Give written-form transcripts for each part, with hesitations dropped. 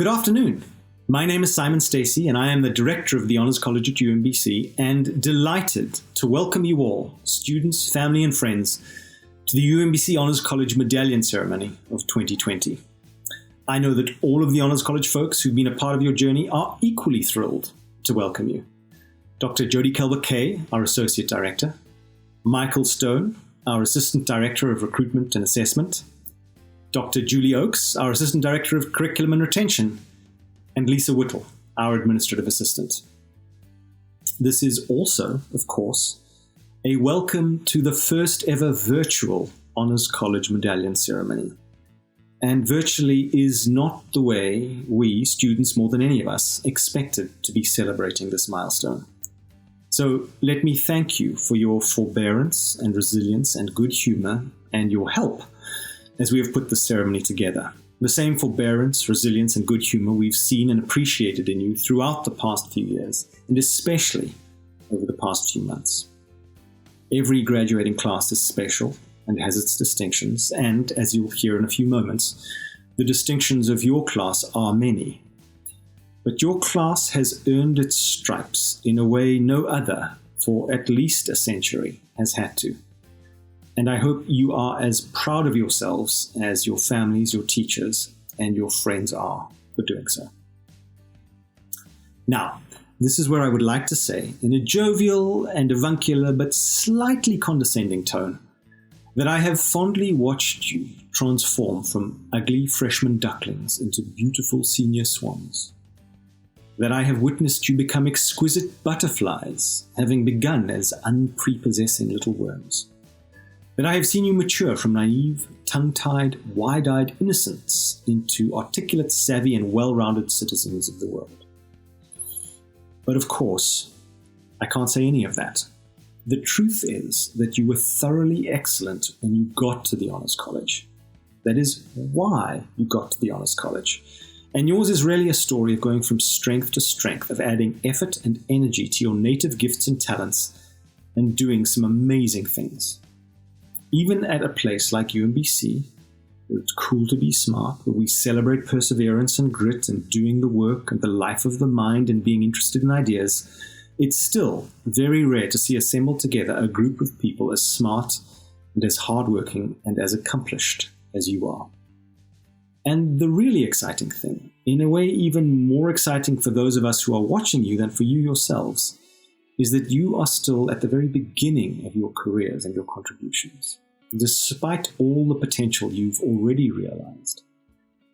Good afternoon. My name is Simon Stacey, and I am the Director of the Honours College at UMBC, and delighted to welcome you all, students, family and friends, to the UMBC Honours College Medallion Ceremony of 2020. I know that all of the Honours College folks who've been a part of your journey are equally thrilled to welcome you. Dr. Jodie Kelber-Kay, our Associate Director, Michael Stone, our Assistant Director of Recruitment and Assessment, Dr. Julie Oakes, our Assistant Director of Curriculum and Retention, and Lisa Whittle, our Administrative Assistant. This is also, of course, a welcome to the first ever virtual Honours College Medallion Ceremony. And virtually is not the way we, students more than any of us, expected to be celebrating this milestone. So let me thank you for your forbearance and resilience and good humour and your help as we have put this ceremony together. The same forbearance, resilience and good humour we've seen and appreciated in you throughout the past few years, and especially over the past few months. Every graduating class is special and has its distinctions, and as you'll hear in a few moments, the distinctions of your class are many. But your class has earned its stripes in a way no other for at least a century has had to. And I hope you are as proud of yourselves as your families, your teachers, and your friends are for doing so. Now, this is where I would like to say, in a jovial and avuncular but slightly condescending tone, that I have fondly watched you transform from ugly freshman ducklings into beautiful senior swans. That I have witnessed you become exquisite butterflies, having begun as unprepossessing little worms. That I have seen you mature from naive, tongue-tied, wide-eyed innocence into articulate, savvy, and well-rounded citizens of the world. But of course, I can't say any of that. The truth is that you were thoroughly excellent when you got to the Honours College. That is why you got to the Honours College. And yours is really a story of going from strength to strength, of adding effort and energy to your native gifts and talents, and doing some amazing things. Even at a place like UMBC, where it's cool to be smart, where we celebrate perseverance and grit and doing the work and the life of the mind and being interested in ideas, it's still very rare to see assembled together a group of people as smart and as hardworking and as accomplished as you are. And the really exciting thing, in a way even more exciting for those of us who are watching you than for you yourselves, is that you are still at the very beginning of your careers and your contributions, despite all the potential you've already realized.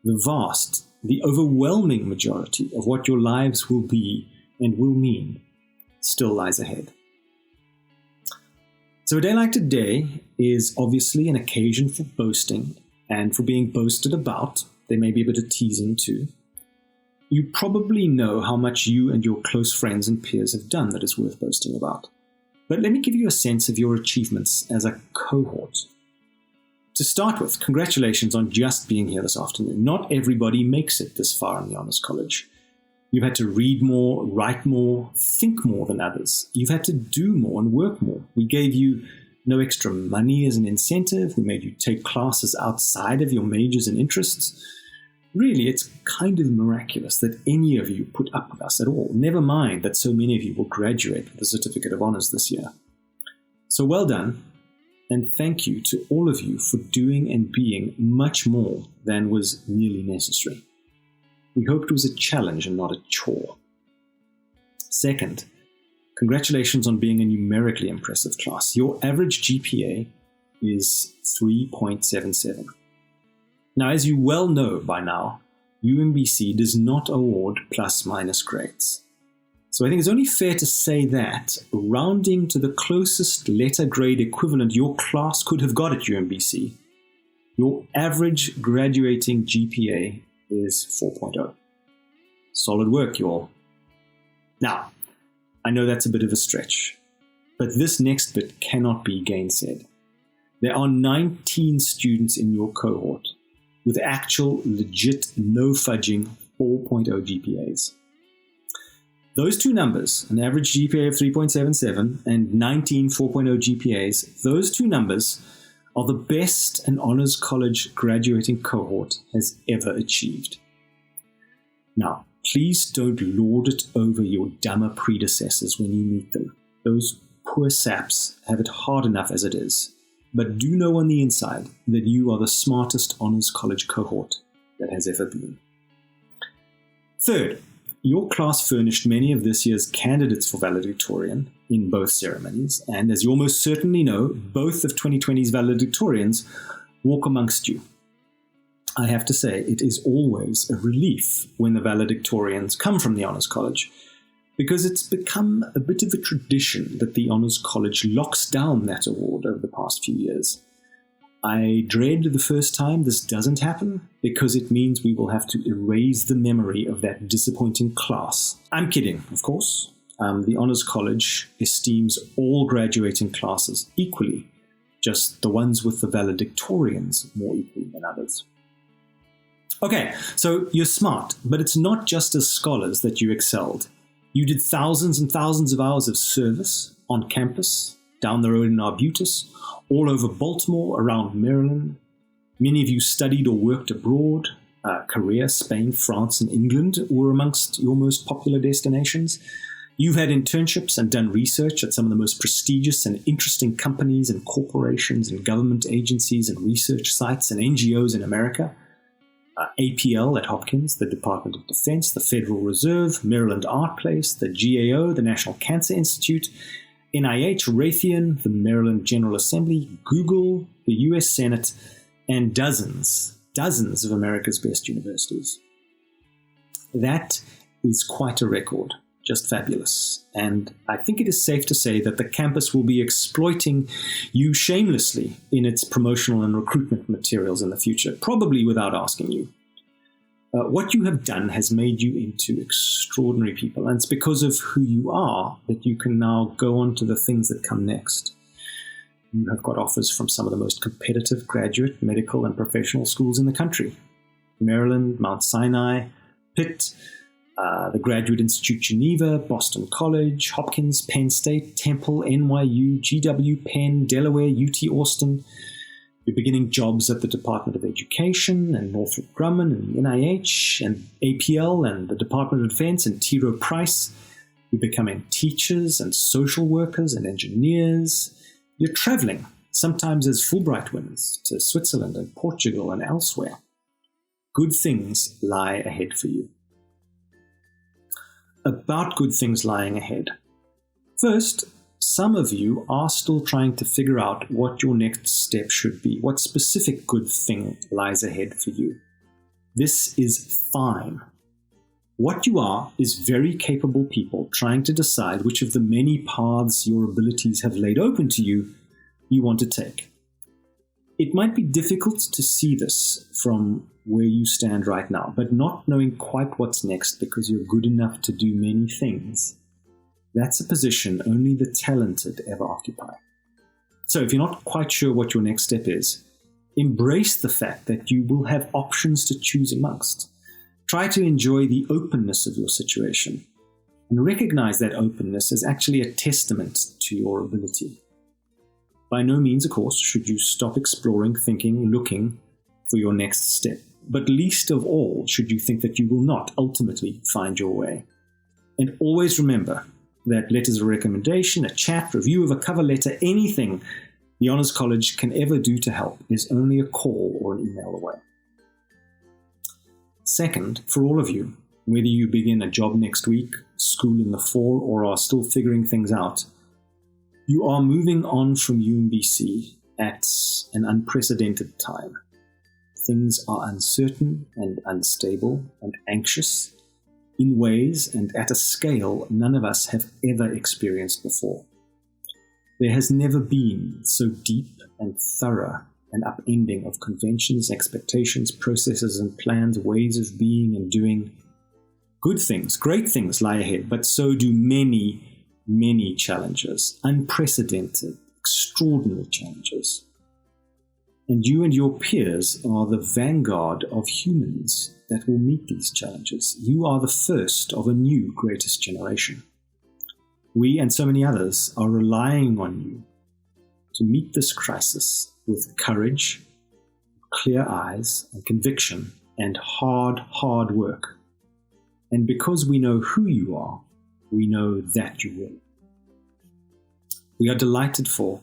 The vast, the overwhelming majority of what your lives will be and will mean still lies ahead. So a day like today is obviously an occasion for boasting and for being boasted about. There may be a bit of teasing too. You probably know how much you and your close friends and peers have done that is worth boasting about. But let me give you a sense of your achievements as a cohort. To start with, congratulations on just being here this afternoon. Not everybody makes it this far in the Honours College. You've had to read more, write more, think more than others. You've had to do more and work more. We gave you no extra money as an incentive. We made you take classes outside of your majors and interests. Really, it's kind of miraculous that any of you put up with us at all, never mind that so many of you will graduate with a Certificate of Honours this year. So well done, and thank you to all of you for doing and being much more than was merely necessary. We hope it was a challenge and not a chore. Second, congratulations on being a numerically impressive class. Your average GPA is 3.77. Now, as you well know by now, UMBC does not award plus-minus grades. So I think it's only fair to say that, rounding to the closest letter grade equivalent your class could have got at UMBC, your average graduating GPA is 4.0. Solid work, you all. Now, I know that's a bit of a stretch, but this next bit cannot be gainsaid. There are 19 students in your cohort with actual, legit, no fudging 4.0 GPAs. Those two numbers, an average GPA of 3.77 and 19 4.0 GPAs, those two numbers are the best an Honours College graduating cohort has ever achieved. Now, please don't lord it over your dumber predecessors when you meet them. Those poor saps have it hard enough as it is. But do know on the inside that you are the smartest honors college cohort that has ever been. Third, your class furnished many of this year's candidates for valedictorian in both ceremonies, and as you almost certainly know, both of 2020's valedictorians walk amongst you. I have to say, it is always a relief when the valedictorians come from the Honours College, because it's become a bit of a tradition that the Honours College locks down that award over the past few years. I dread the first time this doesn't happen, because it means we will have to erase the memory of that disappointing class. I'm kidding, of course. The Honours College esteems all graduating classes equally, just the ones with the valedictorians more equally than others. Okay, so you're smart, but it's not just as scholars that you excelled. You did thousands and thousands of hours of service on campus, down the road in Arbutus, all over Baltimore, around Maryland. Many of you studied or worked abroad. Korea, Spain, France, and England were amongst your most popular destinations. You've had internships and done research at some of the most prestigious and interesting companies and corporations and government agencies and research sites and NGOs in America. APL at Hopkins, the Department of Defense, the Federal Reserve, Maryland Art Place, the GAO, the National Cancer Institute, NIH, Raytheon, the Maryland General Assembly, Google, the US Senate, and dozens of America's best universities. That is quite a record, just fabulous. And I think it is safe to say that the campus will be exploiting you shamelessly in its promotional and recruitment materials in the future, probably without asking you. What you have done has made you into extraordinary people, and it's because of who you are that you can now go on to the things that come next. You have got offers from some of the most competitive graduate, medical, and professional schools in the country. Maryland, Mount Sinai, Pitt, the Graduate Institute Geneva, Boston College, Hopkins, Penn State, Temple, NYU, GW, Penn, Delaware, UT Austin. You're beginning jobs at the Department of Education and Northrop Grumman and NIH and APL and the Department of Defense and T. Rowe Price. You're becoming teachers and social workers and engineers. You're traveling, sometimes as Fulbright winners, to Switzerland and Portugal and elsewhere. Good things lie ahead for you. About good things lying ahead. First, some of you are still trying to figure out what your next step should be, what specific good thing lies ahead for you. This is fine. What you are is very capable people trying to decide which of the many paths your abilities have laid open to you want to take. It might be difficult to see this from where you stand right now, but not knowing quite what's next because you're good enough to do many things, that's a position only the talented ever occupy. So if you're not quite sure what your next step is, embrace the fact that you will have options to choose amongst. Try to enjoy the openness of your situation and recognize that openness as actually a testament to your ability. By no means, of course, should you stop exploring, thinking, looking for your next step. But least of all should you think that you will not ultimately find your way. And always remember that letters of recommendation, a chat, review of a cover letter, anything the Honours College can ever do to help is only a call or an email away. Second, for all of you, whether you begin a job next week, school in the fall, or are still figuring things out, you are moving on from UMBC at an unprecedented time. Things are uncertain and unstable and anxious in ways and at a scale none of us have ever experienced before. There has never been so deep and thorough an upending of conventions, expectations, processes and plans, ways of being and doing. Good things, great things lie ahead, but so do many, many challenges, unprecedented, extraordinary challenges. And you and your peers are the vanguard of humans that will meet these challenges. You are the first of a new greatest generation. We and so many others are relying on you to meet this crisis with courage, clear eyes, and conviction, and hard work. And because we know who you are, we know that you will. We are delighted for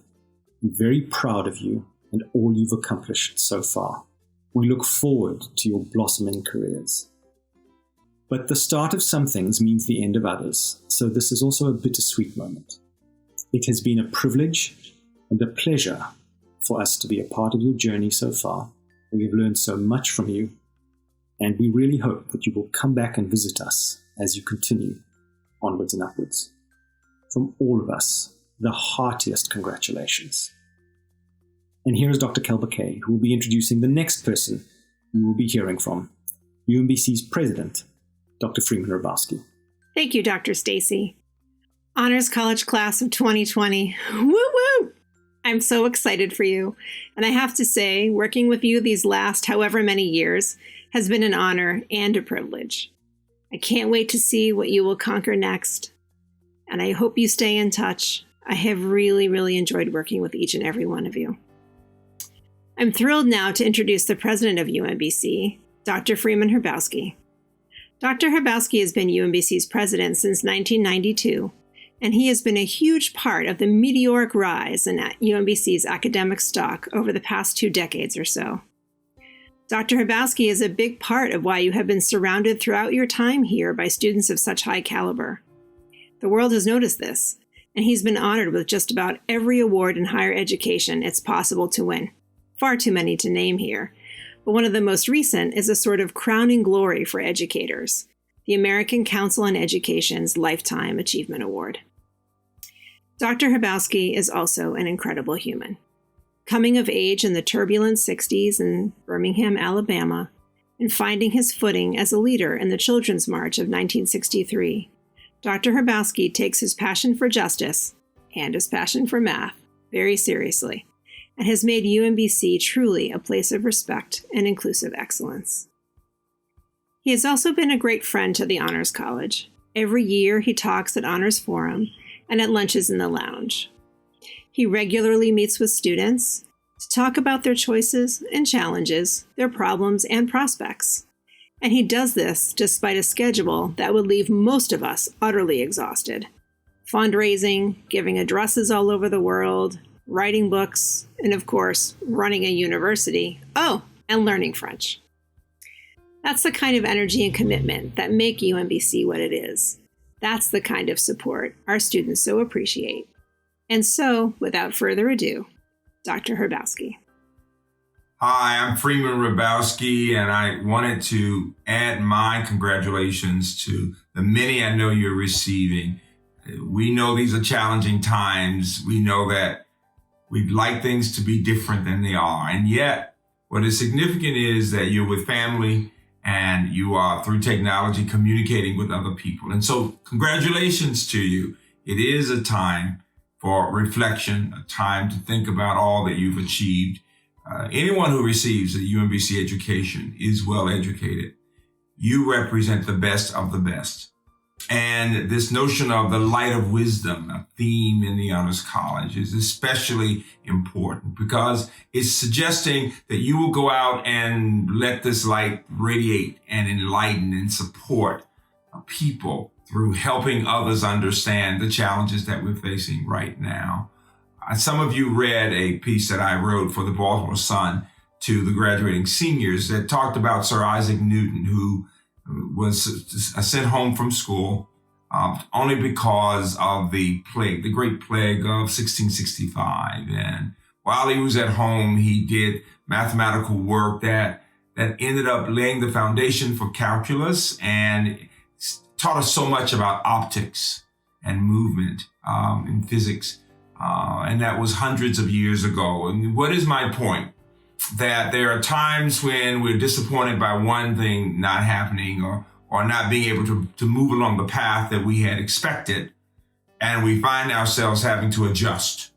and very proud of you and all you've accomplished so far. We look forward to your blossoming careers. But the start of some things means the end of others, so this is also a bittersweet moment. It has been a privilege and a pleasure for us to be a part of your journey so far. We have learned so much from you, and we really hope that you will come back and visit us as you continue onwards and upwards. From all of us, the heartiest congratulations. And here is Dr. Kelbakay, who will be introducing the next person you will be hearing from, UMBC's president, Dr. Freeman Hrabowski. Thank you, Dr. Stacy. Honors College Class of 2020. Woo woo! I'm so excited for you. And I have to say, working with you these last however many years has been an honor and a privilege. I can't wait to see what you will conquer next. And I hope you stay in touch. I have really, really enjoyed working with each and every one of you. I'm thrilled now to introduce the president of UMBC, Dr. Freeman Hrabowski. Dr. Hrabowski has been UMBC's president since 1992, and he has been a huge part of the meteoric rise in UMBC's academic stock over the past 2 decades or so. Dr. Hrabowski is a big part of why you have been surrounded throughout your time here by students of such high caliber. The world has noticed this, and he's been honored with just about every award in higher education it's possible to win. Far too many to name here, but one of the most recent is a sort of crowning glory for educators, the American Council on Education's Lifetime Achievement Award. Dr. Hrabowski is also an incredible human. Coming of age in the turbulent 60s in Birmingham, Alabama, and finding his footing as a leader in the Children's March of 1963, Dr. Hrabowski takes his passion for justice and his passion for math very seriously, and has made UMBC truly a place of respect and inclusive excellence. He has also been a great friend to the Honors College. Every year he talks at Honors Forum and at lunches in the lounge. He regularly meets with students to talk about their choices and challenges, their problems and prospects. And he does this despite a schedule that would leave most of us utterly exhausted. Fundraising, giving addresses all over the world, writing books, and of course, running a university. Oh, and learning French. That's the kind of energy and commitment that make UMBC what it is. That's the kind of support our students so appreciate. And so, without further ado, Dr. Hrabowski. Hi, I'm Freeman Hrabowski, and I wanted to add my congratulations to the many I know you're receiving. We know these are challenging times. We know that we'd like things to be different than they are. And yet, what is significant is that you're with family and you are, through technology, communicating with other people. And so congratulations to you. It is a time for reflection, a time to think about all that you've achieved. Anyone who receives a UMBC education is well educated. You represent the best of the best. And this notion of the light of wisdom, a theme in the Honors College, is especially important because it's suggesting that you will go out and let this light radiate and enlighten and support people through helping others understand the challenges that we're facing right now. Some of you read a piece that I wrote for the Baltimore Sun to the graduating seniors that talked about Sir Isaac Newton, who was sent home from school only because of the plague, the Great Plague of 1665. And while he was at home, he did mathematical work that ended up laying the foundation for calculus and taught us so much about optics and movement in physics. And that was hundreds of years ago. And what is my point? That there are times when we're disappointed by one thing not happening or not being able to move along the path that we had expected. And we find ourselves having to adjust.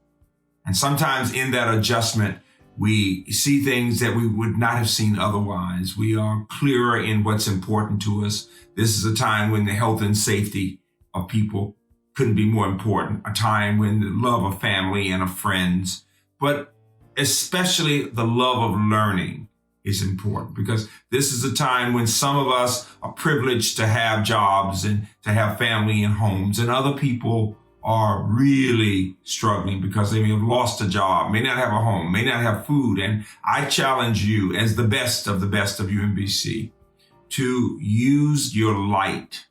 And sometimes in that adjustment, we see things that we would not have seen otherwise. We are clearer in what's important to us. This is a time when the health and safety of people couldn't be more important. A time when the love of family and of friends, but especially the love of learning is important, because this is a time when some of us are privileged to have jobs and to have family and homes, and other people are really struggling because they may have lost a job, may not have a home, may not have food. And I challenge you, as the best of UMBC, to use your light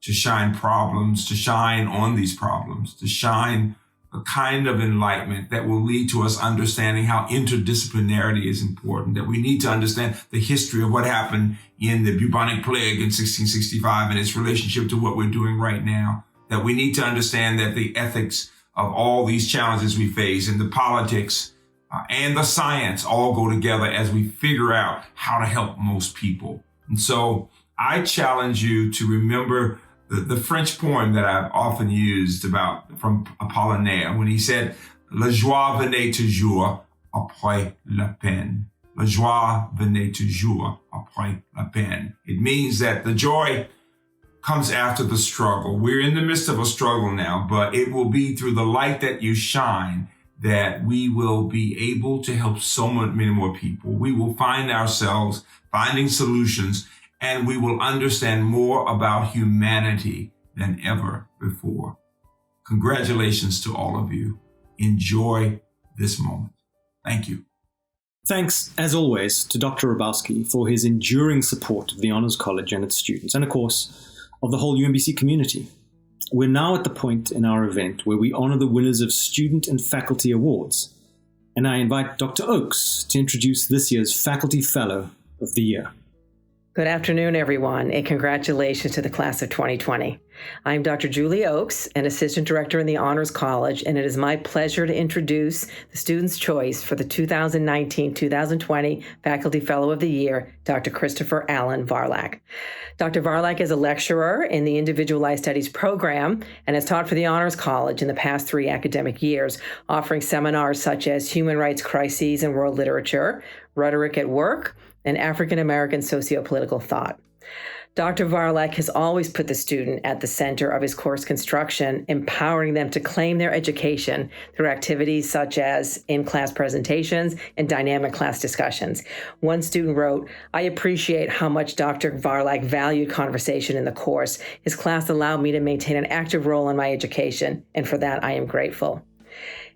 to shine problems, to shine on these problems, to shine a kind of enlightenment that will lead to us understanding how interdisciplinarity is important, that we need to understand the history of what happened in the bubonic plague in 1665 and its relationship to what we're doing right now, that we need to understand that the ethics of all these challenges we face and the politics and the science all go together as we figure out how to help most people. And so I challenge you to remember the French poem that I've often used from Apollinaire, when he said, "La joie venait toujours après la peine." La joie venait toujours après la peine. It means that the joy comes after the struggle. We're in the midst of a struggle now, but it will be through the light that you shine that we will be able to help so many more people. We will find ourselves finding solutions, and we will understand more about humanity than ever before. Congratulations to all of you. Enjoy this moment. Thank you. Thanks, as always, to Dr. Rabowski for his enduring support of the Honors College and its students, and of course, of the whole UMBC community. We're now at the point in our event where we honor the winners of student and faculty awards, and I invite Dr. Oakes to introduce this year's Faculty Fellow of the Year. Good afternoon, everyone, and congratulations to the class of 2020. I'm Dr. Julie Oakes, an assistant director in the Honors College, and it is my pleasure to introduce the student's choice for the 2019-2020 Faculty Fellow of the Year, Dr. Christopher Allen Varlack. Dr. Varlack is a lecturer in the Individualized Studies program and has taught for the Honors College in the past 3 academic years, offering seminars such as Human Rights Crises and World Literature, Rhetoric at Work, and African American Sociopolitical Thought. Dr. Varlack has always put the student at the center of his course construction, empowering them to claim their education through activities such as in-class presentations and dynamic class discussions. One student wrote, "I appreciate how much Dr. Varlack valued conversation in the course. His class allowed me to maintain an active role in my education, and for that I am grateful."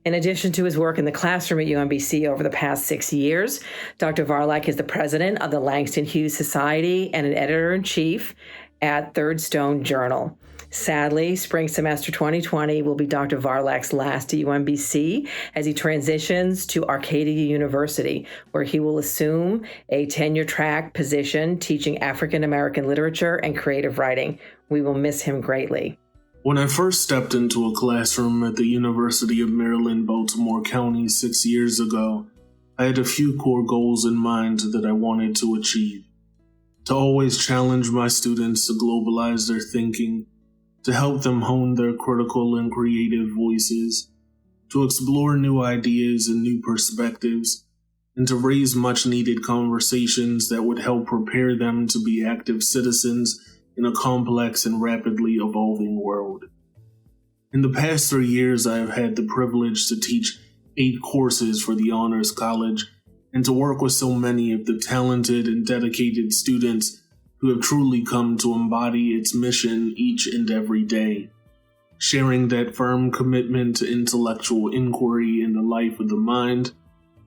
In addition to his work in the classroom at UMBC over the past 6 years, Dr. Varlack is the president of the Langston Hughes Society and an editor-in-chief at Third Stone Journal. Sadly, spring semester 2020 will be Dr. Varlack's last at UMBC as he transitions to Arcadia University, where he will assume a tenure-track position teaching African American literature and creative writing. We will miss him greatly. When I first stepped into a classroom at the University of Maryland, Baltimore County 6 years ago, I had a few core goals in mind that I wanted to achieve. To always challenge my students to globalize their thinking, to help them hone their critical and creative voices, to explore new ideas and new perspectives, and to raise much-needed conversations that would help prepare them to be active citizens in a complex and rapidly evolving world. In the past 3 years, I have had the privilege to teach 8 courses for the Honors College and to work with so many of the talented and dedicated students who have truly come to embody its mission each and every day, sharing that firm commitment to intellectual inquiry in the life of the mind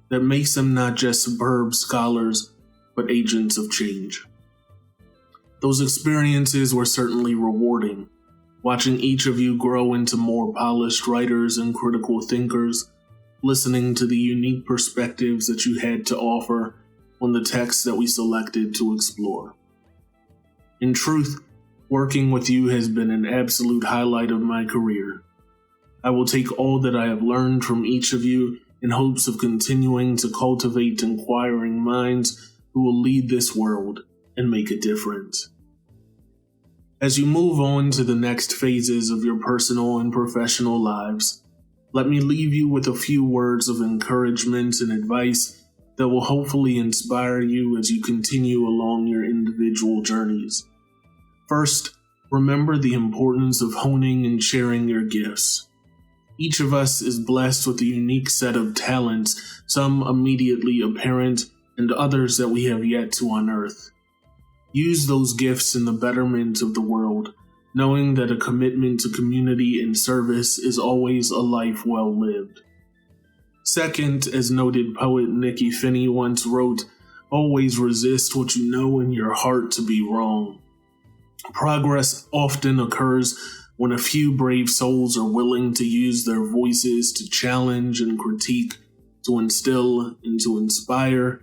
that makes them not just superb scholars, but agents of change. Those experiences were certainly rewarding, watching each of you grow into more polished writers and critical thinkers, listening to the unique perspectives that you had to offer on the texts that we selected to explore. In truth, working with you has been an absolute highlight of my career. I will take all that I have learned from each of you in hopes of continuing to cultivate inquiring minds who will lead this world and make a difference. As you move on to the next phases of your personal and professional lives, let me leave you with a few words of encouragement and advice that will hopefully inspire you as you continue along your individual journeys. First, remember the importance of honing and sharing your gifts. Each of us is blessed with a unique set of talents, some immediately apparent, and others that we have yet to unearth. Use those gifts in the betterment of the world, knowing that a commitment to community and service is always a life well lived. Second, as noted poet Nikki Finney once wrote, always resist what you know in your heart to be wrong. Progress often occurs when a few brave souls are willing to use their voices to challenge and critique, to instill and to inspire,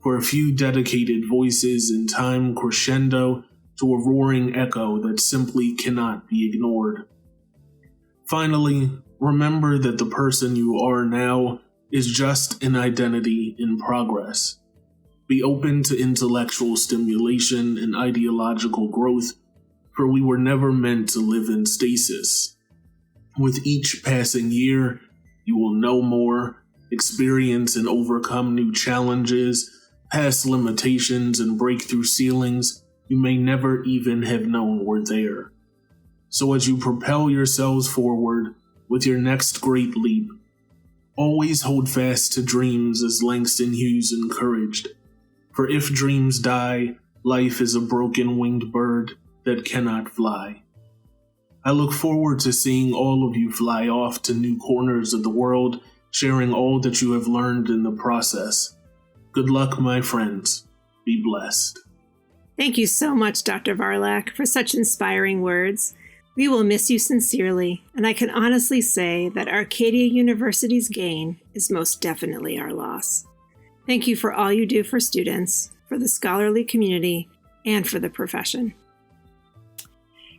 for a few dedicated voices in time crescendo to a roaring echo that simply cannot be ignored. Finally, remember that the person you are now is just an identity in progress. Be open to intellectual stimulation and ideological growth, for we were never meant to live in stasis. With each passing year, you will know more, experience and overcome new challenges, pass limitations and break through ceilings you may never even have known were there. So as you propel yourselves forward with your next great leap, always hold fast to dreams as Langston Hughes encouraged. For if dreams die, life is a broken winged bird that cannot fly. I look forward to seeing all of you fly off to new corners of the world, sharing all that you have learned in the process. Good luck, my friends. Be blessed. Thank you so much, Dr. Varlak, for such inspiring words. We will miss you sincerely, and I can honestly say that Arcadia University's gain is most definitely our loss. Thank you for all you do for students, for the scholarly community, and for the profession.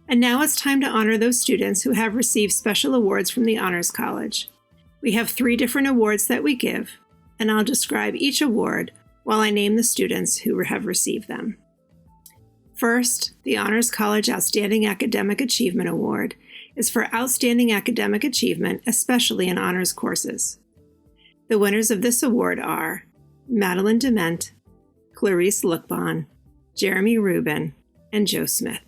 And now it's time to honor those students who have received special awards from the Honors College. We have 3 different awards that we give, and I'll describe each award while I name the students who have received them. First, the Honors College Outstanding Academic Achievement Award is for outstanding academic achievement, especially in honors courses. The winners of this award are Madeline Dement, Clarice Lookbon, Jeremy Rubin, and Joe Smith.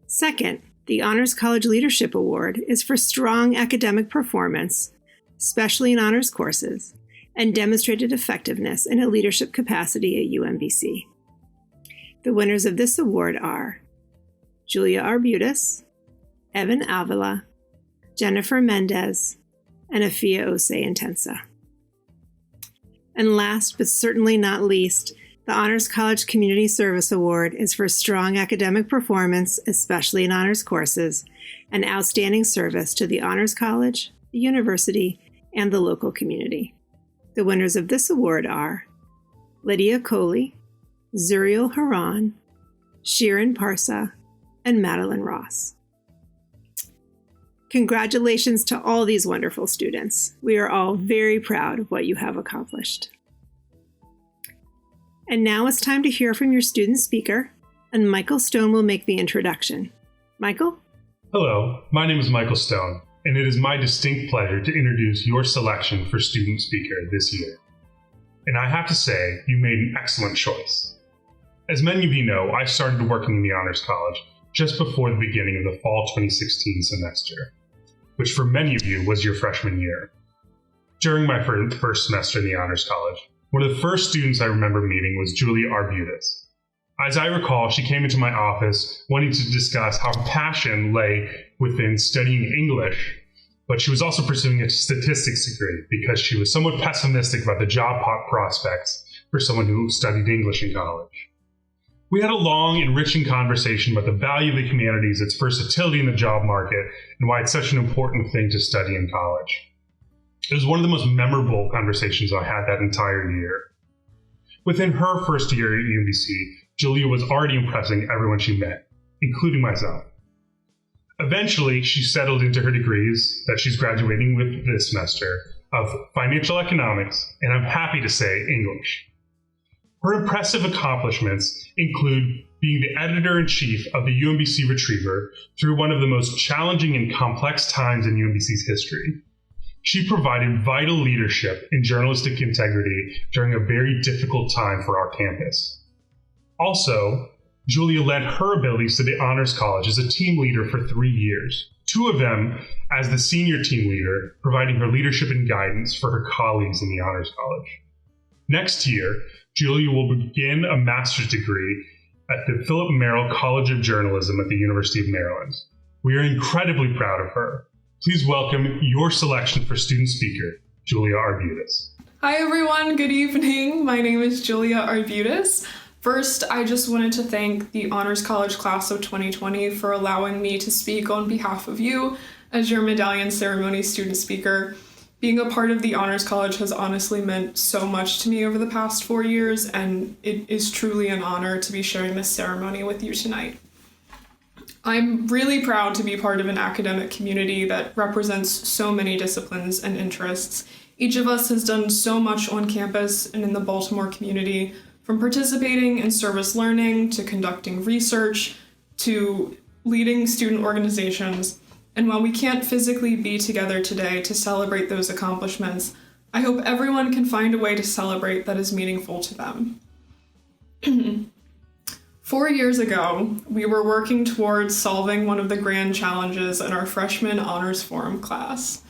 Second, the Honors College Leadership Award is for strong academic performance, especially in honors courses, and demonstrated effectiveness in a leadership capacity at UMBC. The winners of this award are Julia Arbutus, Evan Avila, Jennifer Mendez, and Afia Osei Intensa. And last but certainly not least, the Honors College Community Service Award is for strong academic performance, especially in honors courses, and outstanding service to the Honors College, the university, and the local community. The winners of this award are Lydia Coley, Zuriel Haran, Shirin Parsa, and Madeline Ross. Congratulations to all these wonderful students. We are all very proud of what you have accomplished. And now it's time to hear from your student speaker, and Michael Stone will make the introduction. Michael? Hello, my name is Michael Stone, and it is my distinct pleasure to introduce your selection for student speaker this year. And I have to say, you made an excellent choice. As many of you know, I started working in the Honors College just before the beginning of the fall 2016 semester, which for many of you was your freshman year. During my first semester in the Honors College, one of the first students I remember meeting was Julia Arbutus. As I recall, she came into my office wanting to discuss how passion lay within studying English, but she was also pursuing a statistics degree because she was somewhat pessimistic about the job prospects for someone who studied English in college. We had a long, enriching conversation about the value of the humanities, its versatility in the job market, and why it's such an important thing to study in college. It was one of the most memorable conversations I had that entire year. Within her first year at UMBC, Julia was already impressing everyone she met, including myself. Eventually, she settled into her degrees that she's graduating with this semester of financial economics, and I'm happy to say English. Her impressive accomplishments include being the editor-in-chief of the UMBC Retriever through one of the most challenging and complex times in UMBC's history. She provided vital leadership in journalistic integrity during a very difficult time for our campus. Also, Julia lent her abilities to the Honors College as a team leader for 3 years, 2 of them as the senior team leader, providing her leadership and guidance for her colleagues in the Honors College. Next year, Julia will begin a master's degree at the Philip Merrill College of Journalism at the University of Maryland. We are incredibly proud of her. Please welcome your selection for student speaker, Julia Arbutus. Hi everyone, good evening. My name is Julia Arbutus. First, I just wanted to thank the Honors College class of 2020 for allowing me to speak on behalf of you as your Medallion ceremony student speaker. Being a part of the Honors College has honestly meant so much to me over the past 4 years, and it is truly an honor to be sharing this ceremony with you tonight. I'm really proud to be part of an academic community that represents so many disciplines and interests. Each of us has done so much on campus and in the Baltimore community, from participating in service learning to conducting research to leading student organizations. And while we can't physically be together today to celebrate those accomplishments, I hope everyone can find a way to celebrate that is meaningful to them. 4 years ago, we were working towards solving one of the grand challenges in our freshman honors forum class.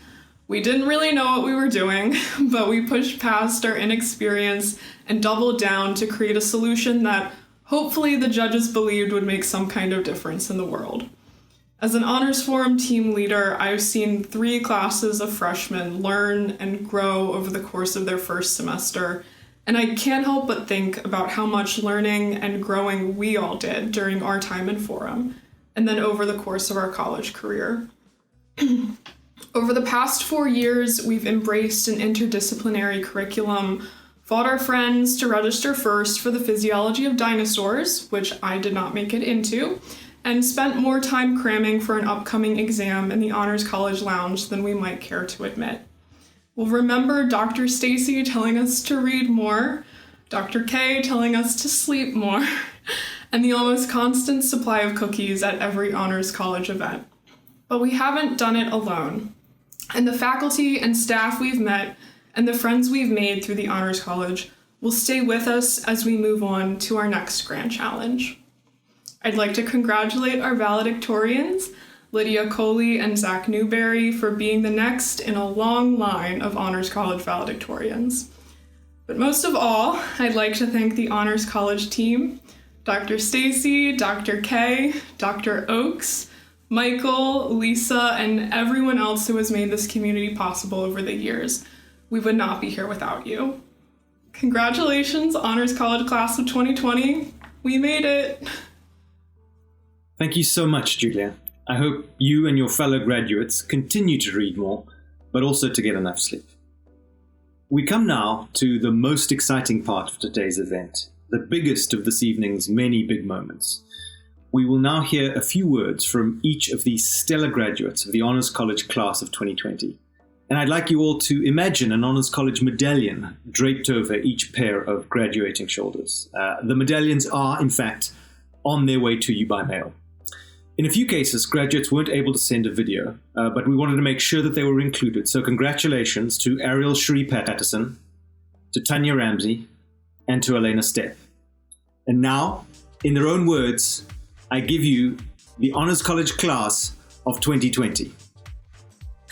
We didn't really know what we were doing, but we pushed past our inexperience and doubled down to create a solution that hopefully the judges believed would make some kind of difference in the world. As an honors forum team leader, I've seen 3 classes of freshmen learn and grow over the course of their first semester, and I can't help but think about how much learning and growing we all did during our time in forum, and then over the course of our college career. Over the past 4 years, we've embraced an interdisciplinary curriculum, fought our friends to register first for the physiology of dinosaurs, which I did not make it into, and spent more time cramming for an upcoming exam in the Honors College Lounge than we might care to admit. We'll remember Dr. Stacy telling us to read more, Dr. K telling us to sleep more, and the almost constant supply of cookies at every Honors College event. But we haven't done it alone. And the faculty and staff we've met and the friends we've made through the Honors College will stay with us as we move on to our next grand challenge. I'd like to congratulate our valedictorians, Lydia Coley and Zach Newberry, for being the next in a long line of Honors College valedictorians. But most of all, I'd like to thank the Honors College team, Dr. Stacy, Dr. K, Dr. Oakes, Michael, Lisa, and everyone else who has made this community possible over the years. We would not be here without you. Congratulations, Honors College class of 2020. We made it. Thank you so much, Julia. I hope you and your fellow graduates continue to read more, but also to get enough sleep. We come now to the most exciting part of today's event, the biggest of this evening's many big moments. We will now hear a few words from each of these stellar graduates of the Honors College class of 2020. And I'd like you all to imagine an Honors College medallion draped over each pair of graduating shoulders. The medallions are, in fact, on their way to you by mail. In a few cases, graduates weren't able to send a video, but we wanted to make sure that they were included. So congratulations to Ariel Shree Patterson, to Tanya Ramsey, and to Elena Stepp. And now, in their own words, I give you the Honors College class of 2020.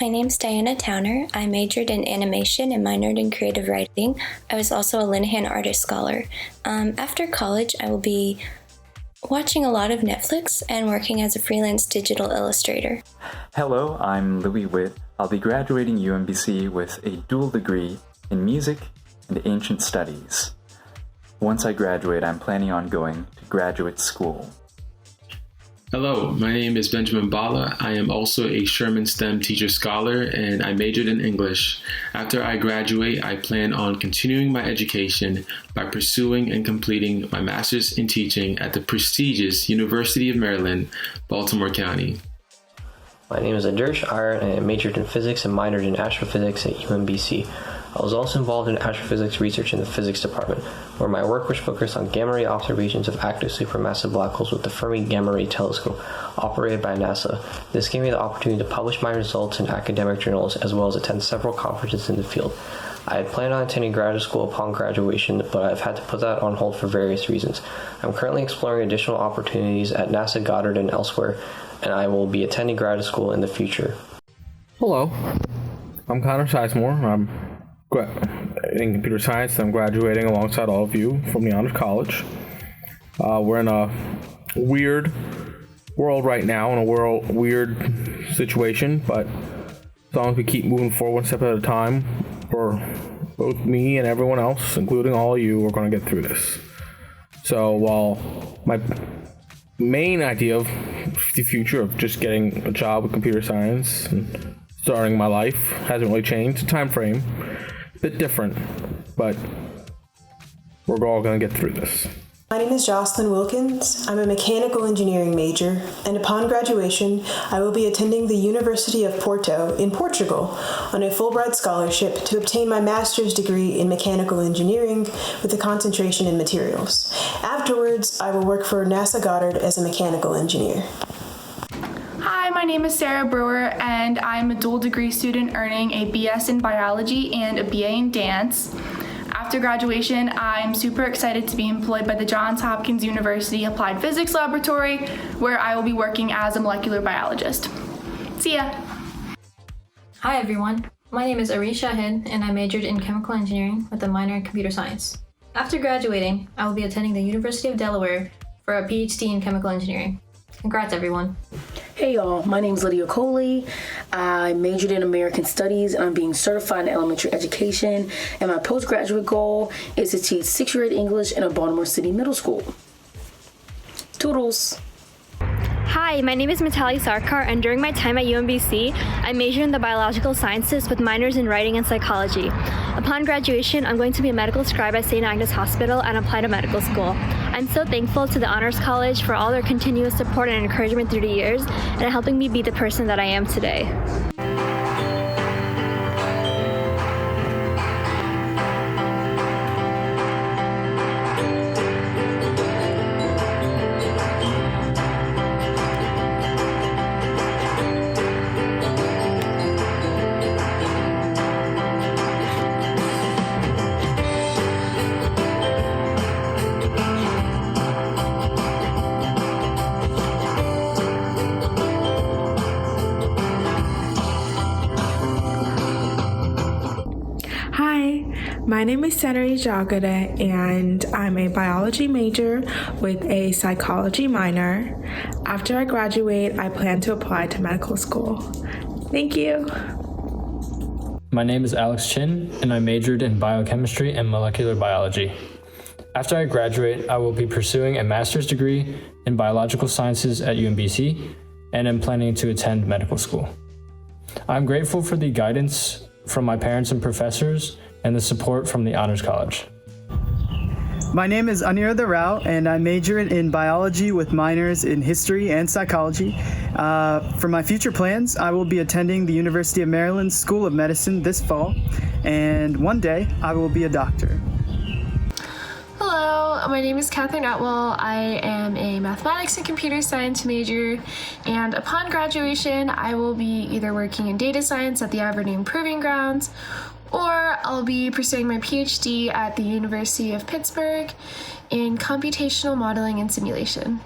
My name's Diana Towner. I majored in animation and minored in creative writing. I was also a Linehan Artist Scholar. After college, I will be watching a lot of Netflix and working as a freelance digital illustrator. Hello, I'm Louis Witt. I'll be graduating UMBC with a dual degree in music and ancient studies. Once I graduate, I'm planning on going to graduate school. Hello, my name is Benjamin Bala. I am also a Sherman STEM teacher scholar, and I majored in English. After I graduate, I plan on continuing my education by pursuing and completing my master's in teaching at the prestigious University of Maryland, Baltimore County. My name is Adarsh Iyer, and I majored in physics and minored in astrophysics at UMBC. I was also involved in astrophysics research in the physics department, where my work was focused on gamma ray observations of active supermassive black holes with the Fermi Gamma Ray Telescope, operated by NASA. This gave me the opportunity to publish my results in academic journals, as well as attend several conferences in the field. I had planned on attending graduate school upon graduation, but I've had to put that on hold for various reasons. I'm currently exploring additional opportunities at NASA Goddard and elsewhere, and I will be attending graduate school in the future. Hello, I'm Connor Sizemore. in computer science, and I'm graduating alongside all of you from the Honors College. We're in a weird world right now, in a weird situation, but as long as we keep moving forward one step at a time, for both me and everyone else, including all of you, we're going to get through this. So while my main idea of the future of just getting a job with computer science and starting my life hasn't really changed, the time frame, a bit different, but we're all going to get through this. My name is Jocelyn Wilkins. I'm a mechanical engineering major, and upon graduation, I will be attending the University of Porto in Portugal on a Fulbright scholarship to obtain my master's degree in mechanical engineering with a concentration in materials. Afterwards, I will work for NASA Goddard as a mechanical engineer. Hi, my name is Sarah Brewer, and I'm a dual degree student earning a BS in biology and a BA in dance. After graduation, I'm super excited to be employed by the Johns Hopkins University Applied Physics Laboratory, where I will be working as a molecular biologist. See ya! Hi everyone, my name is Ari Shahid, and I majored in chemical engineering with a minor in computer science. After graduating, I will be attending the University of Delaware for a PhD in chemical engineering. Congrats everyone. Hey y'all, my name is Lydia Coley. I majored in American Studies and I'm being certified in elementary education, and my postgraduate goal is to teach 6th grade English in a Baltimore City middle school. Toodles. Hi, my name is Mitali Sarkar, and during my time at UMBC, I majored in the biological sciences with minors in writing and psychology. Upon graduation, I'm going to be a medical scribe at St. Agnes Hospital and apply to medical school. I'm so thankful to the Honors College for all their continuous support and encouragement through the years and helping me be the person that I am today. My name is Senari Jagade, and I'm a biology major with a psychology minor. After I graduate, I plan to apply to medical school. Thank you. My name is Alex Chin, and I majored in biochemistry and molecular biology. After I graduate, I will be pursuing a master's degree in biological sciences at UMBC, and am planning to attend medical school. I'm grateful for the guidance from my parents and professors, and the support from the Honors College. My name is Anirudh Rao, and I majored in biology with minors in history and psychology. For my future plans, I will be attending the University of Maryland School of Medicine this fall, and one day I will be a doctor. Hello, my name is Catherine Atwell. I am a mathematics and computer science major, and upon graduation, I will be either working in data science at the Aberdeen Proving Grounds, or I'll be pursuing my PhD at the University of Pittsburgh in computational modeling and simulation.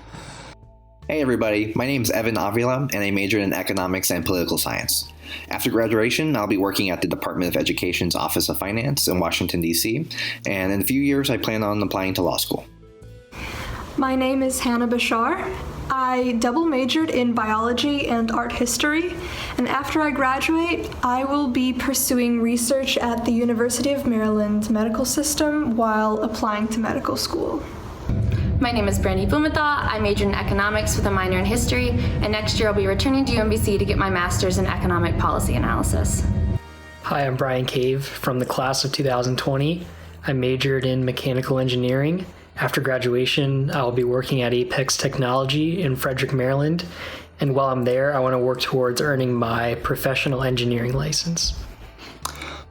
Hey everybody, my name is Evan Avila, and I majored in economics and political science. After graduation, I'll be working at the Department of Education's Office of Finance in Washington, D.C., and in a few years I plan on applying to law school. My name is Hannah Bashar. I double majored in biology and art history, and after I graduate, I will be pursuing research at the University of Maryland medical system while applying to medical school. My name is Brandy Blumenthal. I majored in economics with a minor in history, and next year I'll be returning to UMBC to get my master's in economic policy analysis. Hi, I'm Brian Cave from the class of 2020. I majored in mechanical engineering. After graduation, I'll be working at Apex Technology in Frederick, Maryland, and while I'm there, I want to work towards earning my professional engineering license.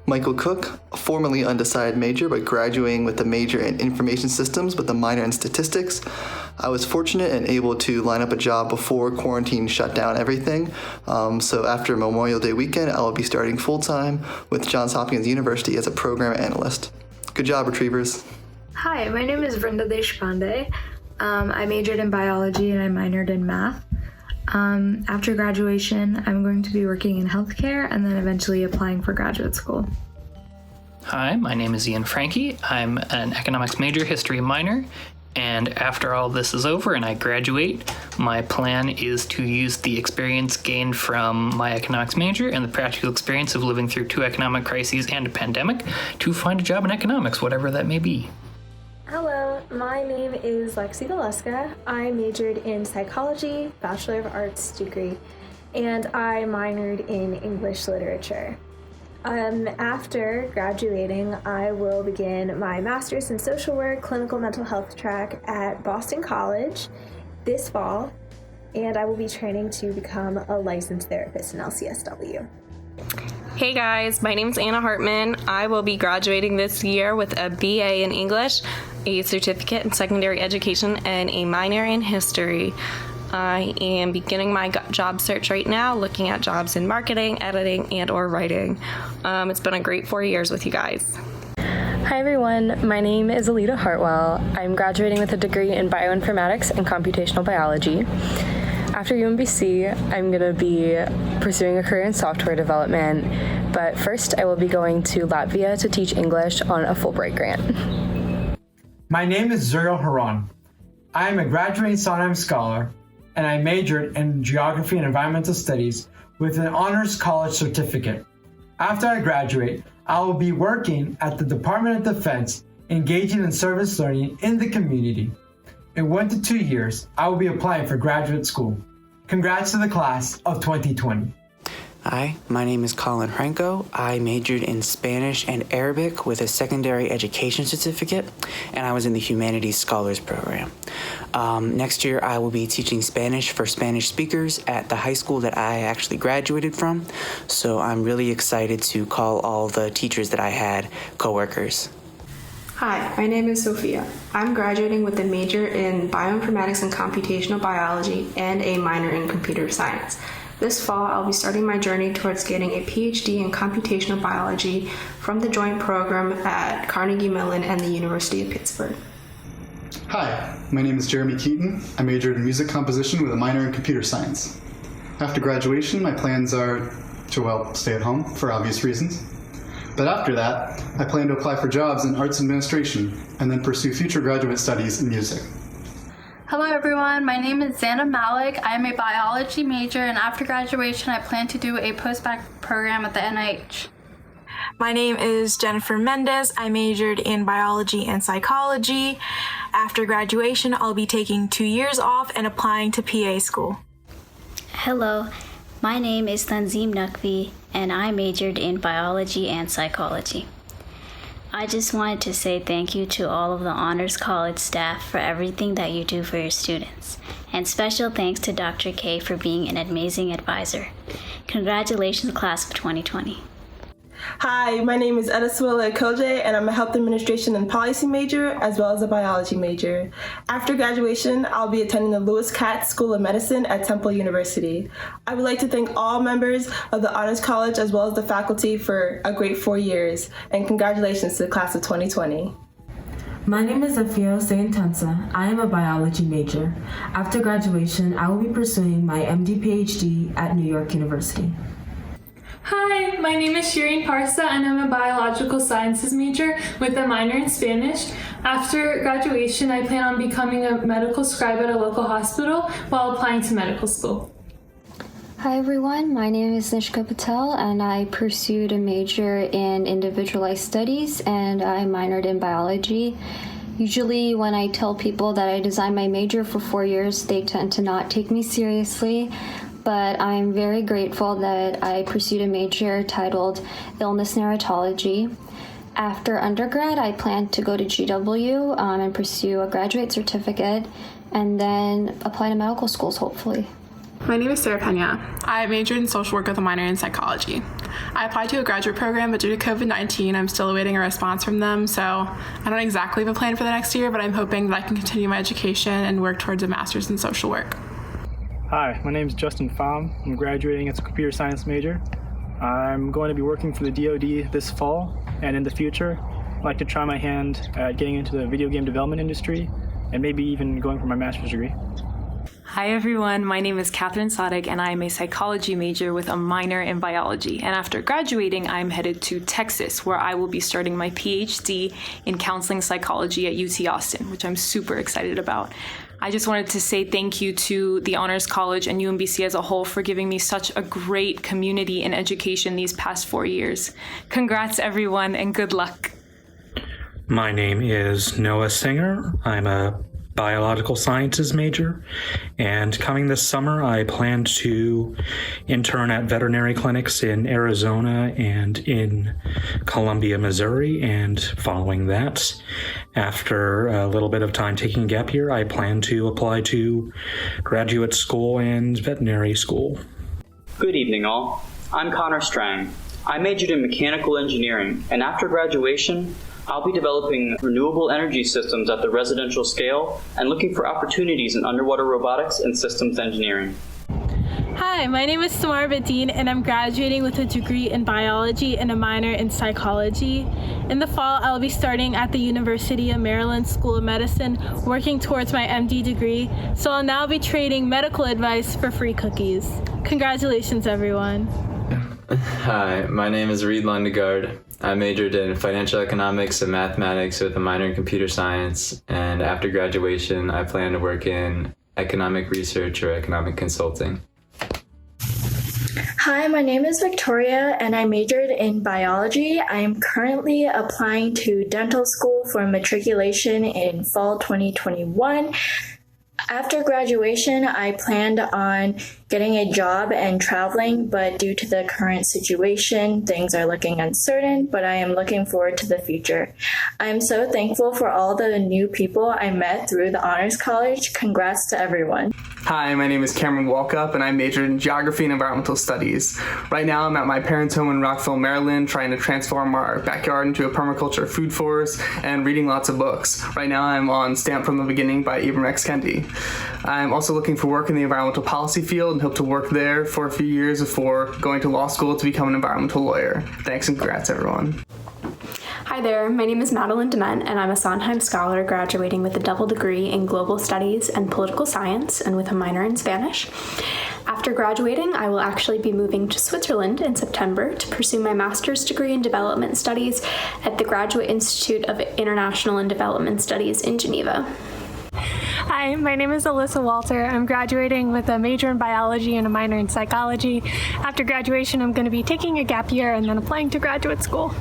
Michael Cook, a formerly undecided major, but graduating with a major in information systems with a minor in statistics. I was fortunate and able to line up a job before quarantine shut down everything. So after Memorial Day weekend, I will be starting full-time with Johns Hopkins University as a program analyst. Good job, Retrievers. Hi, my name is Vrinda Deshpande. I majored in biology and I minored in math. After graduation, I'm going to be working in healthcare and then eventually applying for graduate school. Hi, my name is Ian Frankie. I'm an economics major, history minor, and after all this is over and I graduate, my plan is to use the experience gained from my economics major and the practical experience of living through 2 economic crises and a pandemic to find a job in economics, whatever that may be. Hello, my name is Lexi Galeska. I majored in psychology, Bachelor of Arts degree, and I minored in English literature. After graduating, I will begin my master's in social work, clinical mental health track at Boston College this fall, and I will be training to become a licensed therapist in LCSW. Hey guys, my name is Anna Hartman. I will be graduating this year with a BA in English, a certificate in secondary education, and a minor in history. I am beginning my job search right now, looking at jobs in marketing, editing, and or writing. It's been a great 4 years with you guys. Hi everyone, my name is Alita Hartwell. I'm graduating with a degree in bioinformatics and computational biology. After UMBC, I'm going to be pursuing a career in software development, but first I will be going to Latvia to teach English on a Fulbright grant. My name is Zuriel Haran. I am a graduating Sondheim Scholar, and I majored in Geography and Environmental Studies with an Honors College certificate. After I graduate, I will be working at the Department of Defense, engaging in service learning in the community. In 1 to 2 years, I will be applying for graduate school. Congrats to the class of 2020. Hi, my name is Colin Franco. I majored in Spanish and Arabic with a secondary education certificate, and I was in the Humanities Scholars Program. Next year, I will be teaching Spanish for Spanish speakers at the high school that I actually graduated from, so I'm really excited to call all the teachers that I had coworkers. Hi, my name is Sophia. I'm graduating with a major in bioinformatics and computational biology and a minor in computer science. This fall, I'll be starting my journey towards getting a PhD in computational biology from the joint program at Carnegie Mellon and the University of Pittsburgh. Hi, my name is Jeremy Keaton. I majored in music composition with a minor in computer science. After graduation, my plans are to, stay at home for obvious reasons. But after that, I plan to apply for jobs in arts administration and then pursue future graduate studies in music. Hello everyone, my name is Xana Malik. I am a biology major, and after graduation I plan to do a postbac program at the NIH. My name is Jennifer Mendez. I majored in biology and psychology. After graduation, I'll be taking 2 years off and applying to PA school. Hello, my name is Tanzim Naqvi, and I majored in biology and psychology. I just wanted to say thank you to all of the Honors College staff for everything that you do for your students. And special thanks to Dr. K for being an amazing advisor. Congratulations, class of 2020. Hi, my name is Ediswilla Koje, and I'm a health administration and policy major as well as a biology major. After graduation, I'll be attending the Lewis Katz School of Medicine at Temple University. I would like to thank all members of the Honors College as well as the faculty for a great 4 years, and congratulations to the class of 2020. My name is Afio Saintansa. I am a biology major. After graduation, I will be pursuing my MD PhD at New York University. Hi, my name is Shireen Parsa, and I'm a biological sciences major with a minor in Spanish. After graduation, I plan on becoming a medical scribe at a local hospital while applying to medical school. Hi everyone, my name is Nishka Patel, and I pursued a major in individualized studies, and I minored in biology. Usually when I tell people that I designed my major for 4 years, they tend to not take me seriously. But I'm very grateful that I pursued a major titled Illness Narratology. After undergrad, I plan to go to GW and pursue a graduate certificate and then apply to medical schools, hopefully. My name is Sarah Pena. I majored in social work with a minor in psychology. I applied to a graduate program, but due to COVID-19, I'm still awaiting a response from them, so I don't exactly have a plan for the next year, but I'm hoping that I can continue my education and work towards a master's in social work. Hi, my name is Justin Pham. I'm graduating as a computer science major. I'm going to be working for the DoD this fall, and in the future, I'd like to try my hand at getting into the video game development industry and maybe even going for my master's degree. Hi everyone, my name is Catherine Sadek and I am a psychology major with a minor in biology. And after graduating, I'm headed to Texas where I will be starting my PhD in counseling psychology at UT Austin, which I'm super excited about. I just wanted to say thank you to the Honors College and UMBC as a whole for giving me such a great community and education these past 4 years. Congrats everyone and good luck. My name is Noah Singer. I'm a biological sciences major, and coming this summer I plan to intern at veterinary clinics in Arizona and in Columbia, Missouri, and following that, after a little bit of time taking a gap year, I plan to apply to graduate school and veterinary school. Good evening all. I'm Connor Strang. I majored in mechanical engineering, and after graduation I'll be developing renewable energy systems at the residential scale and looking for opportunities in underwater robotics and systems engineering. Hi, my name is Samar Badeen and I'm graduating with a degree in biology and a minor in psychology. In the fall, I'll be starting at the University of Maryland School of Medicine, working towards my MD degree, so I'll now be trading medical advice for free cookies. Congratulations, everyone. Hi, my name is Reed Lundegaard. I majored in financial economics and mathematics with a minor in computer science, and after graduation, I plan to work in economic research or economic consulting. Hi, my name is Victoria, and I majored in biology. I am currently applying to dental school for matriculation in fall 2021. After graduation, I planned on getting a job and traveling, but due to the current situation, things are looking uncertain, but I am looking forward to the future. I am so thankful for all the new people I met through the Honors College. Congrats to everyone. Hi, my name is Cameron Walkup, and I majored in geography and environmental studies. Right now, I'm at my parents' home in Rockville, Maryland, trying to transform our backyard into a permaculture food forest and reading lots of books. Right now, I'm on Stamped from the Beginning by Ibram X. Kendi. I'm also looking for work in the environmental policy field and hope to work there for a few years before going to law school to become an environmental lawyer. Thanks and congrats, everyone. Hi there, my name is Madeline Dement, and I'm a Sondheim Scholar graduating with a double degree in Global Studies and Political Science and with a minor in Spanish. After graduating, I will actually be moving to Switzerland in September to pursue my master's degree in Development Studies at the Graduate Institute of International and Development Studies in Geneva. Hi, my name is Alyssa Walter. I'm graduating with a major in biology and a minor in psychology. After graduation, I'm going to be taking a gap year and then applying to graduate school.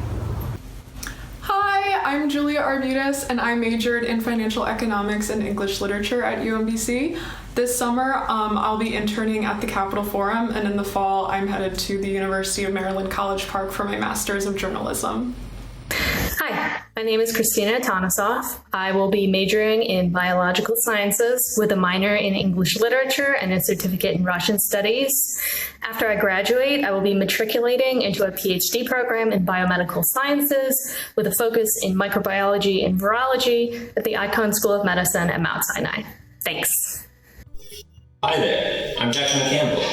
Hi, I'm Julia Arbudes, and I majored in financial economics and English literature at UMBC. This summer, I'll be interning at the Capitol Forum, and in the fall, I'm headed to the University of Maryland College Park for my Master's of Journalism. Hi, my name is Christina Tanasoff. I will be majoring in biological sciences with a minor in English literature and a certificate in Russian studies. After I graduate, I will be matriculating into a PhD program in biomedical sciences with a focus in microbiology and virology at the Icahn School of Medicine at Mount Sinai. Thanks. Hi there, I'm Jackson Campbell.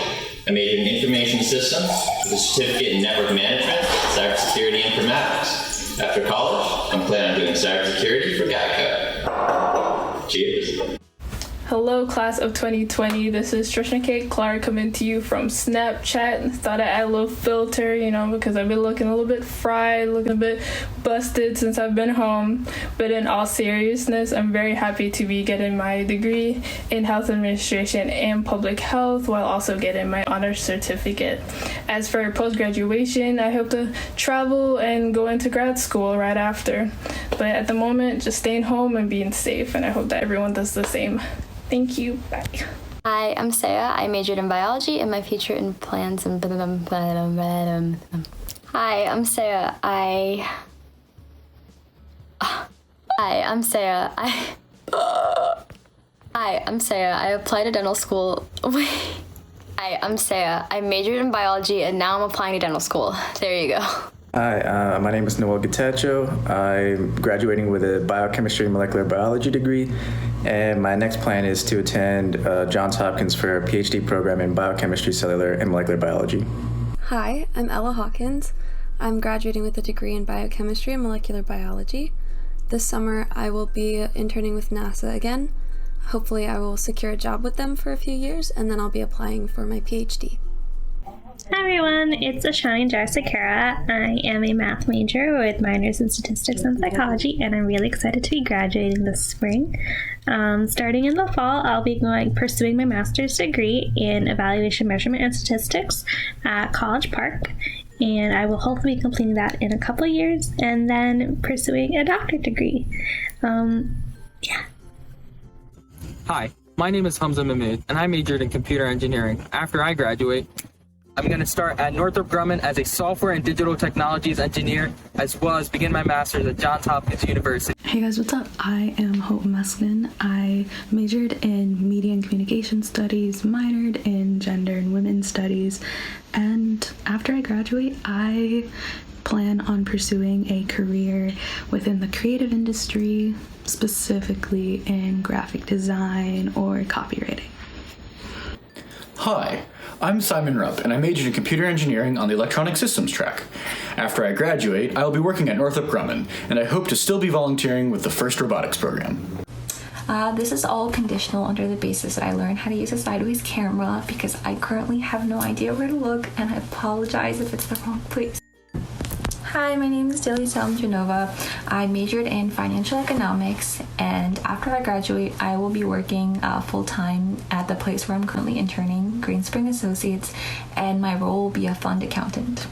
I majored in information systems with a certificate in network management, cybersecurity, and informatics. After college, I'm planning on doing cybersecurity for Geico. Cheers. Hello, class of 2020. This is Trishna K. Clark coming to you from Snapchat. Thought I'd add a little filter, because I've been looking a little bit fried, looking a bit busted since I've been home. But in all seriousness, I'm very happy to be getting my degree in health administration and public health while also getting my honors certificate. As for post-graduation, I hope to travel and go into grad school right after. But at the moment, just staying home and being safe, and I hope that everyone does the same. Thank you. Bye. Hi, I'm Saya. I majored in biology and my future in plans and Hi, I'm Saya. I applied to dental school. Hi, I'm Saya. I majored in biology and now I'm applying to dental school. There you go. Hi, my name is Noel Gatecho. I'm graduating with a biochemistry and molecular biology degree, and my next plan is to attend Johns Hopkins for a PhD program in biochemistry, cellular, and molecular biology. Hi, I'm Ella Hawkins. I'm graduating with a degree in biochemistry and molecular biology. This summer, I will be interning with NASA again. Hopefully I will secure a job with them for a few years, and then I'll be applying for my PhD. Hi everyone, it's Ashani Jarsekara. I am a math major with minors in statistics and psychology, and I'm really excited to be graduating this spring. Starting in the fall, I'll be pursuing my master's degree in evaluation, measurement, and statistics at College Park, and I will hopefully be completing that in a couple of years, and then pursuing a doctorate degree. Hi, my name is Hamza Mahmood, and I majored in computer engineering. After I graduate, I'm going to start at Northrop Grumman as a software and digital technologies engineer, as well as begin my master's at Johns Hopkins University. Hey guys, what's up? I am Hope Meskin. I majored in media and communication studies, minored in gender and women's studies, and after I graduate, I plan on pursuing a career within the creative industry, specifically in graphic design or copywriting. Hi, I'm Simon Rupp, and I majored in computer engineering on the electronic systems track. After I graduate, I will be working at Northrop Grumman, and I hope to still be volunteering with the FIRST robotics program. This is all conditional under the basis that I learn how to use a sideways camera, because I currently have no idea where to look, and I apologize if it's the wrong place. Hi, my name is Dilly Salm-Janova. I majored in financial economics, and after I graduate, I will be working full-time at the place where I'm currently interning, Green Spring Associates, and my role will be a fund accountant.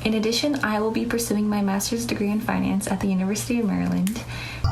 In addition, I will be pursuing my master's degree in finance at the University of Maryland.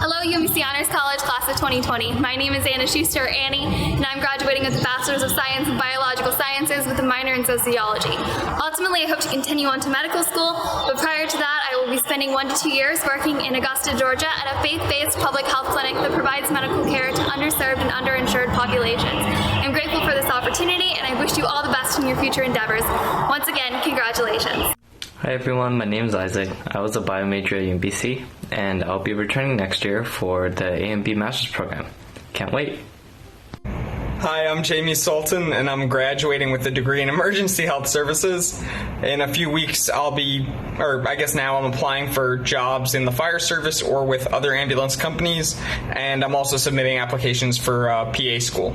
Hello, UMBC Honors College, class of 2020. My name is Anna Schuster, Annie, and I'm graduating with a Bachelor's of Science in Biological Sciences with a minor in Sociology. Ultimately, I hope to continue on to medical school, but prior to that, I will be spending 1 to 2 years working in Augusta, Georgia at a faith-based public health clinic that provides medical care to underserved and underinsured populations. I'm grateful for this opportunity, and I wish you all the best in your future endeavors. Once again, congratulations. Hi everyone, my name is Isaac. I was a bio major at UMBC, and I'll be returning next year for the A&B Master's Program. Can't wait. Hi, I'm Jamie Sultan, and I'm graduating with a degree in Emergency Health Services. In a few weeks, now I'm applying for jobs in the fire service or with other ambulance companies, and I'm also submitting applications for PA school.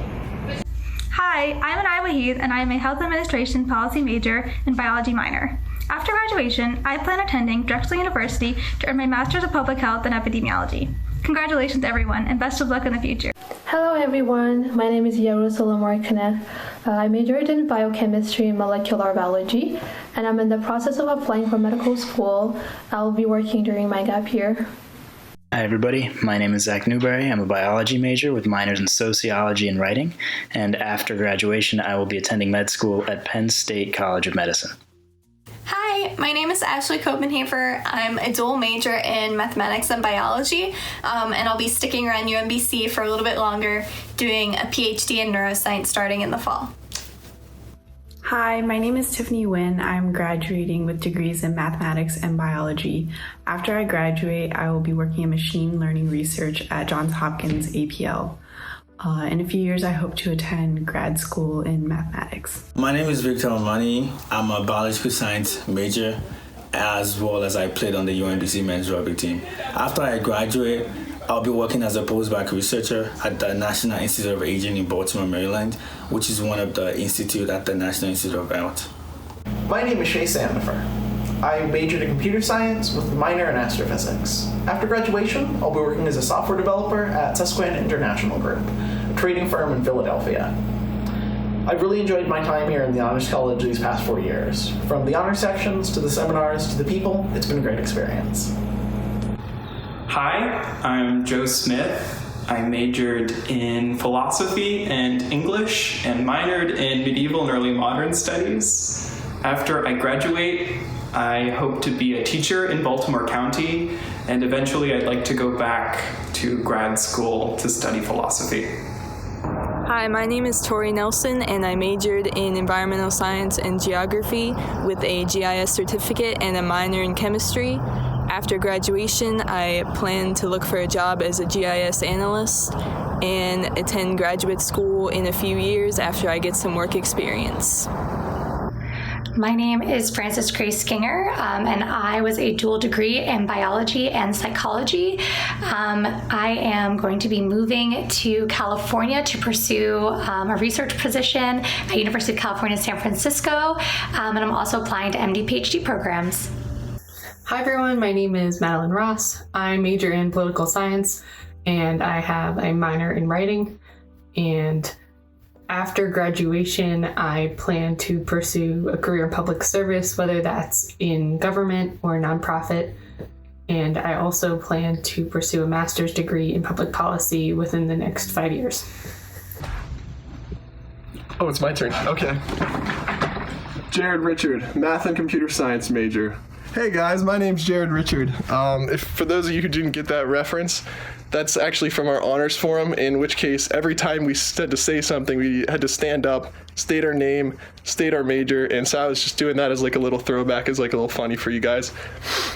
Hi, I'm Anai Wahid, and I am a Health Administration Policy major and Biology minor. After graduation, I plan attending Drexel University to earn my Master's of Public Health and Epidemiology. Congratulations, everyone, and best of luck in the future. Hello, everyone. My name is Yaru Solomor Kenneth. I majored in biochemistry and molecular biology, and I'm in the process of applying for medical school. I'll be working during my gap year. Hi, everybody. My name is Zach Newberry. I'm a biology major with minors in sociology and writing, and after graduation, I will be attending med school at Penn State College of Medicine. Hi, my name is Ashley Copenhaver. I'm a dual major in mathematics and biology, and I'll be sticking around UMBC for a little bit longer, doing a PhD in neuroscience starting in the fall. Hi, my name is Tiffany Nguyen. I'm graduating with degrees in mathematics and biology. After I graduate, I will be working in machine learning research at Johns Hopkins APL. In a few years, I hope to attend grad school in mathematics. My name is Victor Omani. I'm a biological science major, as well as I played on the UMBC men's rugby team. After I graduate, I'll be working as a postbac researcher at the National Institute of Aging in Baltimore, Maryland, which is one of the institutes at the National Institute of Health. My name is Shay Sandifer. I majored in computer science with a minor in astrophysics. After graduation, I'll be working as a software developer at Susquehanna International Group, a trading firm in Philadelphia. I've really enjoyed my time here in the Honors College these past 4 years. From the honor sections to the seminars to the people, it's been a great experience. Hi, I'm Joe Smith. I majored in philosophy and English and minored in medieval and early modern studies. After I graduate, I hope to be a teacher in Baltimore County, and eventually I'd like to go back to grad school to study philosophy. Hi, my name is Tori Nelson, and I majored in environmental science and geography with a GIS certificate and a minor in chemistry. After graduation, I plan to look for a job as a GIS analyst and attend graduate school in a few years after I get some work experience. My name is Frances Grace Skinger, and I was a dual degree in biology and psychology. I am going to be moving to California to pursue a research position at University of California, San Francisco, and I'm also applying to MD PhD programs. Hi everyone, my name is Madeline Ross. I major in political science and I have a minor in writing. And after graduation, I plan to pursue a career in public service, whether that's in government or nonprofit. And I also plan to pursue a master's degree in public policy within the next 5 years. Oh, it's my turn. Okay. Jared Richard, math and computer science major. Hey guys, my name's Jared Richard. For those of you who didn't get that reference, that's actually from our honors forum, in which case every time we had to say something, we had to stand up, state our name, state our major, and so I was just doing that as like a little throwback, as like a little funny for you guys.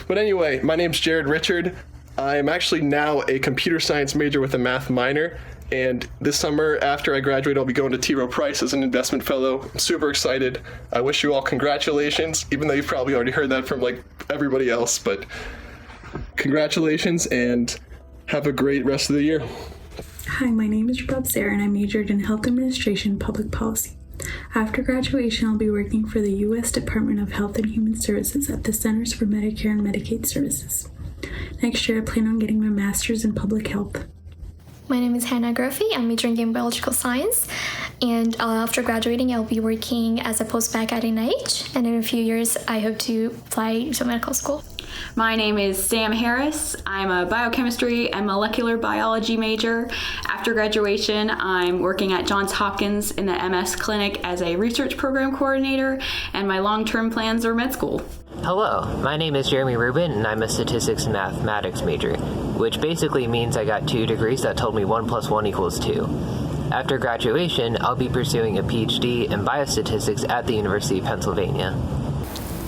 But anyway, my name's Jared Richard. I'm actually now a computer science major with a math minor, and this summer after I graduate, I'll be going to T. Rowe Price as an investment fellow. I'm super excited. I wish you all congratulations, even though you've probably already heard that from like everybody else, but congratulations and have a great rest of the year. Hi, my name is Bob Sarah and I majored in Health Administration and Public Policy. After graduation, I'll be working for the U.S. Department of Health and Human Services at the Centers for Medicare and Medicaid Services. Next year, I plan on getting my master's in public health. My name is Hannah Groffey. I'm majoring in biological science, and after graduating, I'll be working as a postbac at NIH, and in a few years, I hope to apply to medical school. My name is Sam Harris. I'm a biochemistry and molecular biology major. After graduation, I'm working at Johns Hopkins in the MS clinic as a research program coordinator, and my long-term plans are med school. Hello, my name is Jeremy Rubin, and I'm a statistics and mathematics major, which basically means I got 2 degrees that told me 1 + 1 = 2. After graduation, I'll be pursuing a PhD in biostatistics at the University of Pennsylvania.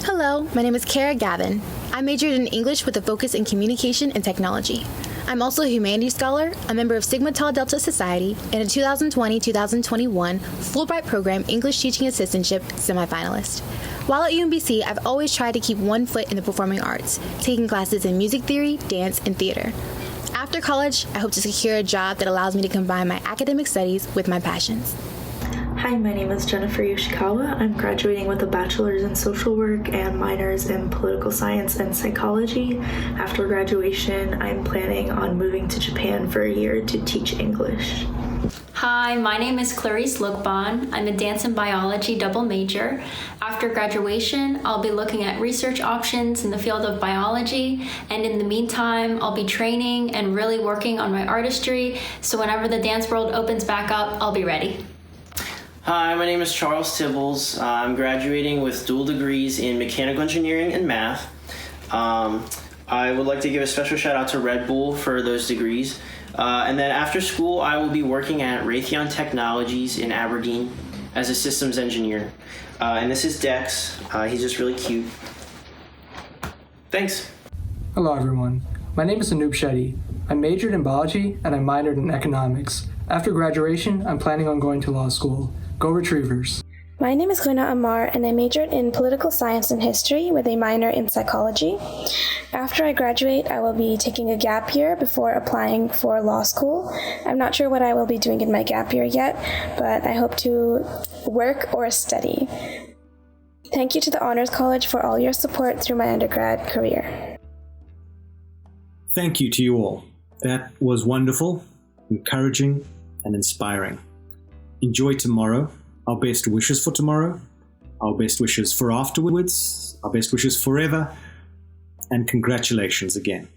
Hello, my name is Kara Gavin. I majored in English with a focus in communication and technology. I'm also a humanities scholar, a member of Sigma Tau Delta Society, and a 2020-2021 Fulbright Program English Teaching Assistantship semifinalist. While at UMBC, I've always tried to keep one foot in the performing arts, taking classes in music theory, dance, and theater. After college, I hope to secure a job that allows me to combine my academic studies with my passions. Hi, my name is Jennifer Yoshikawa. I'm graduating with a bachelor's in social work and minors in political science and psychology. After graduation, I'm planning on moving to Japan for a year to teach English. Hi, my name is Clarice Lookbon. I'm a dance and biology double major. After graduation, I'll be looking at research options in the field of biology, and in the meantime, I'll be training and really working on my artistry, so whenever the dance world opens back up, I'll be ready. Hi, my name is Charles Tibbles. I'm graduating with dual degrees in mechanical engineering and math. I would like to give a special shout out to Red Bull for those degrees. And then after school, I will be working at Raytheon Technologies in Aberdeen as a systems engineer. And this is Dex. He's just really cute. Thanks. Hello, everyone. My name is Anoop Shetty. I majored in biology and I minored in economics. After graduation, I'm planning on going to law school. Go Retrievers. My name is Guna Amar, and I majored in political science and history with a minor in psychology. After I graduate, I will be taking a gap year before applying for law school. I'm not sure what I will be doing in my gap year yet, but I hope to work or study. Thank you to the Honors College for all your support through my undergrad career. Thank you to you all. That was wonderful, encouraging, and inspiring. Enjoy tomorrow. Our best wishes for tomorrow. Our best wishes for afterwards. Our best wishes forever. And congratulations again.